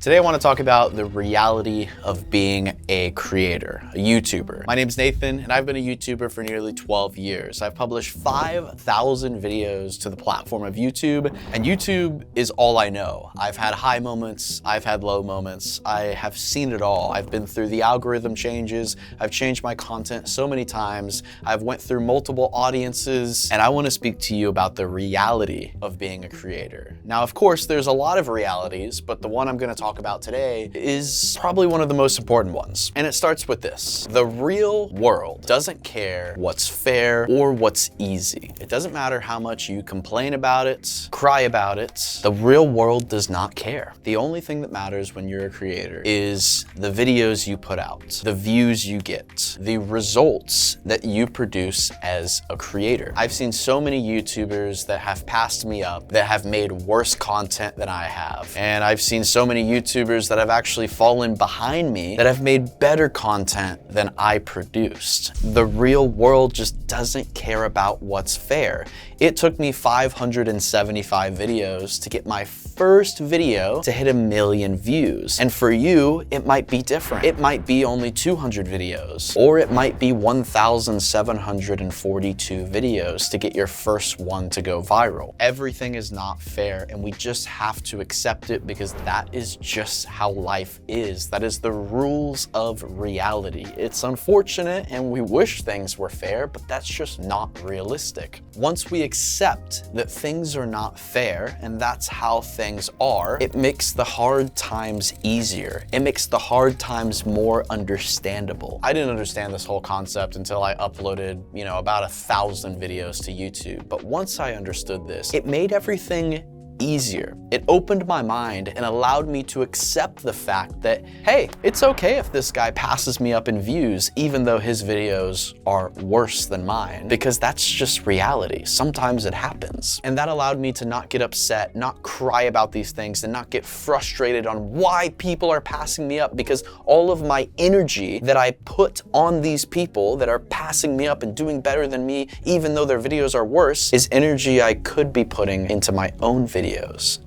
Today I want to talk about the reality of being a creator, a YouTuber. My name's Nathan and I've been a YouTuber for nearly 12 years. I've published 5,000 videos to the platform of YouTube, and YouTube is all I know. I've had high moments, I've had low moments, I have seen it all. I've been through the algorithm changes, I've changed my content so many times, I've went through multiple audiences, and I want to speak to you about the reality of being a creator. Now, of course, there's a lot of realities, but the one I'm going to talk about today is probably one of the most important ones. And it starts with this. The real world doesn't care what's fair or what's easy. It doesn't matter how much you complain about it, cry about it. The real world does not care. The only thing that matters when you're a creator is the videos you put out, the views you get, the results that you produce as a creator. I've seen so many YouTubers that have passed me up, that have made worse content than I have. And I've seen so many YouTubers that have actually fallen behind me that have made better content than I produced. The real world just doesn't care about what's fair. It took me 575 videos to get my first video to hit 1 million views. And for you, it might be different. It might be only 200 videos, or it might be 1,742 videos to get your first one to go viral. Everything is not fair, and we just have to accept it because that is just how life is. That is the rules of reality. It's unfortunate and we wish things were fair, but that's just not realistic. Once we accept that things are not fair and that's how things are, it makes the hard times easier. It makes the hard times more understandable. I didn't understand this whole concept until I uploaded, about 1,000 videos to YouTube. But once I understood this, it made everything easier. It opened my mind and allowed me to accept the fact that, hey, it's okay if this guy passes me up in views, even though his videos are worse than mine, because that's just reality. Sometimes it happens. And that allowed me to not get upset, not cry about these things, and not get frustrated on why people are passing me up, because all of my energy that I put on these people that are passing me up and doing better than me, even though their videos are worse, is energy I could be putting into my own videos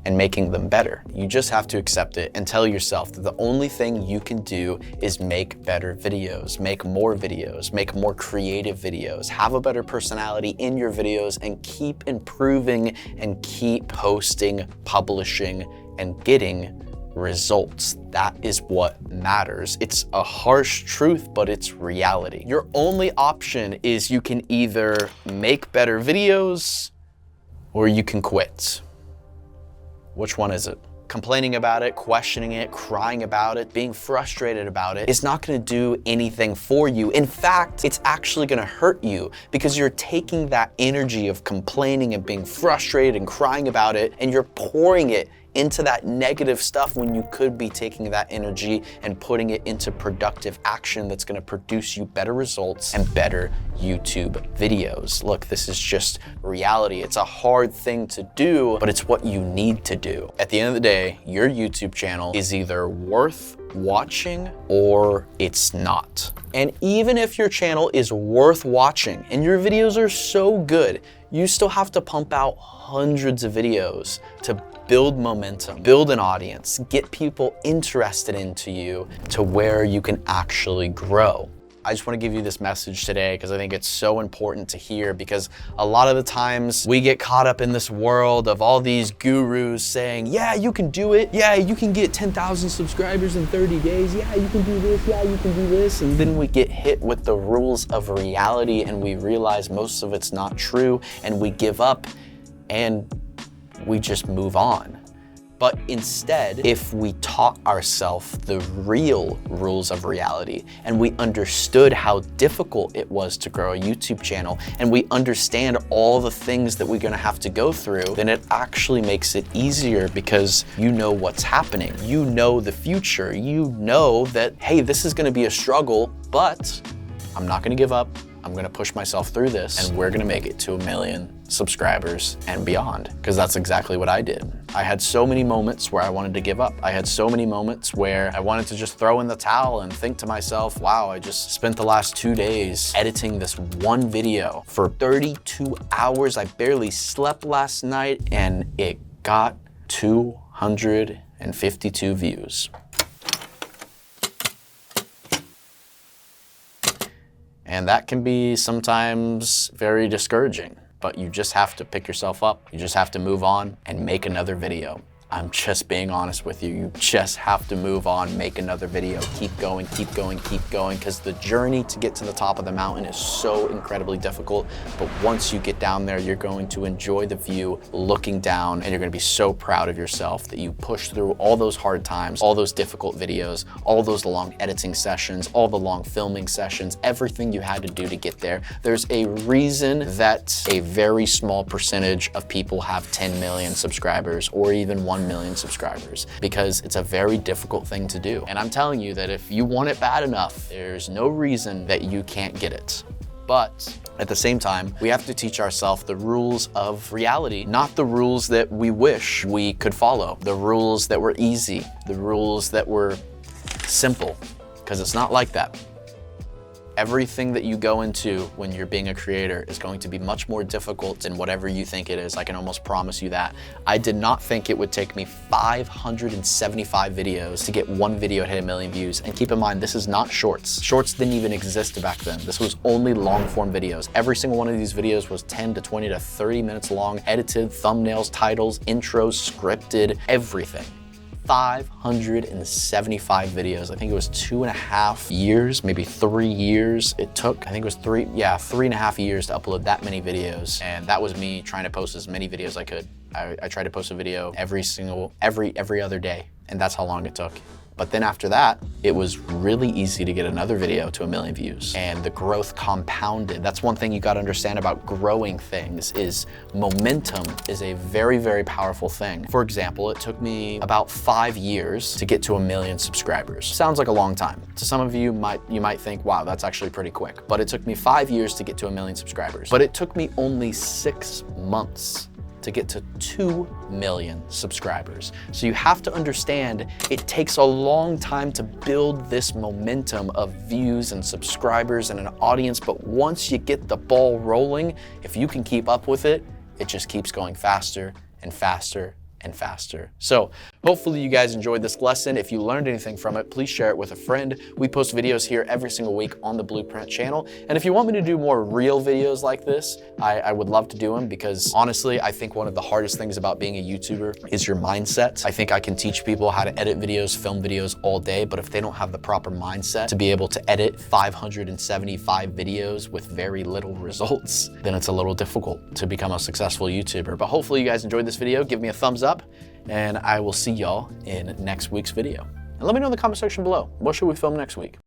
and making them better. You just have to accept it and tell yourself that the only thing you can do is make better videos, make more creative videos, have a better personality in your videos, and keep improving and keep posting, publishing, and getting results. That is what matters. It's a harsh truth, but it's reality. Your only option is you can either make better videos or you can quit. Which one is it? Complaining about it, questioning it, crying about it, being frustrated about it is not gonna do anything for you. In fact, it's actually gonna hurt you because you're taking that energy of complaining and being frustrated and crying about it, and you're pouring it into that negative stuff when you could be taking that energy and putting it into productive action that's gonna produce you better results and better YouTube videos. Look, this is just reality. It's a hard thing to do, but it's what you need to do. At the end of the day, your YouTube channel is either worth watching or it's not. And even if your channel is worth watching and your videos are so good, you still have to pump out hundreds of videos to build momentum, build an audience, get people interested into you to where you can actually grow. I just want to give you this message today because I think it's so important to hear, because a lot of the times we get caught up in this world of all these gurus saying, yeah, you can do it. Yeah, you can get 10,000 subscribers in 30 days. Yeah, you can do this. Yeah, you can do this. And then we get hit with the rules of reality and we realize most of it's not true and we give up and we just move on. But instead, if we taught ourselves the real rules of reality and we understood how difficult it was to grow a YouTube channel and we understand all the things that we're gonna have to go through, then it actually makes it easier because you know what's happening. You know the future. You know that, hey, this is gonna be a struggle, but I'm not gonna give up. I'm gonna push myself through this and we're gonna make it to 1 million subscribers and beyond, because that's exactly what I did. I had so many moments where I wanted to give up. I had so many moments where I wanted to just throw in the towel and think to myself, wow, I just spent the last 2 days editing this one video for 32 hours. I barely slept last night and it got 200 552 views. And that can be sometimes very discouraging, but you just have to pick yourself up. You just have to move on and make another video. I'm just being honest with you. You just have to move on, make another video, keep going, keep going, keep going, because the journey to get to the top of the mountain is so incredibly difficult. But once you get down there, you're going to enjoy the view looking down, and you're going to be so proud of yourself that you pushed through all those hard times, all those difficult videos, all those long editing sessions, all the long filming sessions, everything you had to do to get there. There's a reason that a very small percentage of people have 10 million subscribers or even 1 million subscribers, because it's a very difficult thing to do. And I'm telling you that if you want it bad enough, there's no reason that you can't get it. But at the same time, we have to teach ourselves the rules of reality, not the rules that we wish we could follow, the rules that were easy, the rules that were simple, because it's not like that. Everything that you go into when you're being a creator is going to be much more difficult than whatever you think it is. I can almost promise you that. I did not think it would take me 575 videos to get one video hit 1 million views. And keep in mind, this is not shorts. Shorts didn't even exist back then. This was only long form videos. Every single one of these videos was 10 to 20 to 30 minutes long, edited, thumbnails, titles, intros, scripted, everything. 575 videos. I think it was 2.5 years, maybe 3 years it took. I think it was 3.5 years to upload that many videos. And that was me trying to post as many videos as I could. I tried to post a video every other day, and that's how long it took. But then after that, it was really easy to get another video to 1 million views, and the growth compounded. That's one thing you gotta understand about growing things is momentum is a very, very powerful thing. For example, it took me about 5 years to get to 1 million subscribers. Sounds like a long time. To some of you, you might think, wow, that's actually pretty quick. But it took me 5 years to get to 1 million subscribers. But it took me only 6 months to get to 2 million subscribers. So you have to understand it takes a long time to build this momentum of views and subscribers and an audience, but once you get the ball rolling, if you can keep up with it, it just keeps going faster and faster and faster. So hopefully you guys enjoyed this lesson. If you learned anything from it, please share it with a friend. We post videos here every single week on the Blueprint channel. And if you want me to do more real videos like this, I would love to do them, because honestly, I think one of the hardest things about being a YouTuber is your mindset. I think I can teach people how to edit videos, film videos all day, but if they don't have the proper mindset to be able to edit 575 videos with very little results, then it's a little difficult to become a successful YouTuber. But hopefully you guys enjoyed this video. Give me a thumbs up, and I will see y'all in next week's video. And let me know in the comment section below, what should we film next week?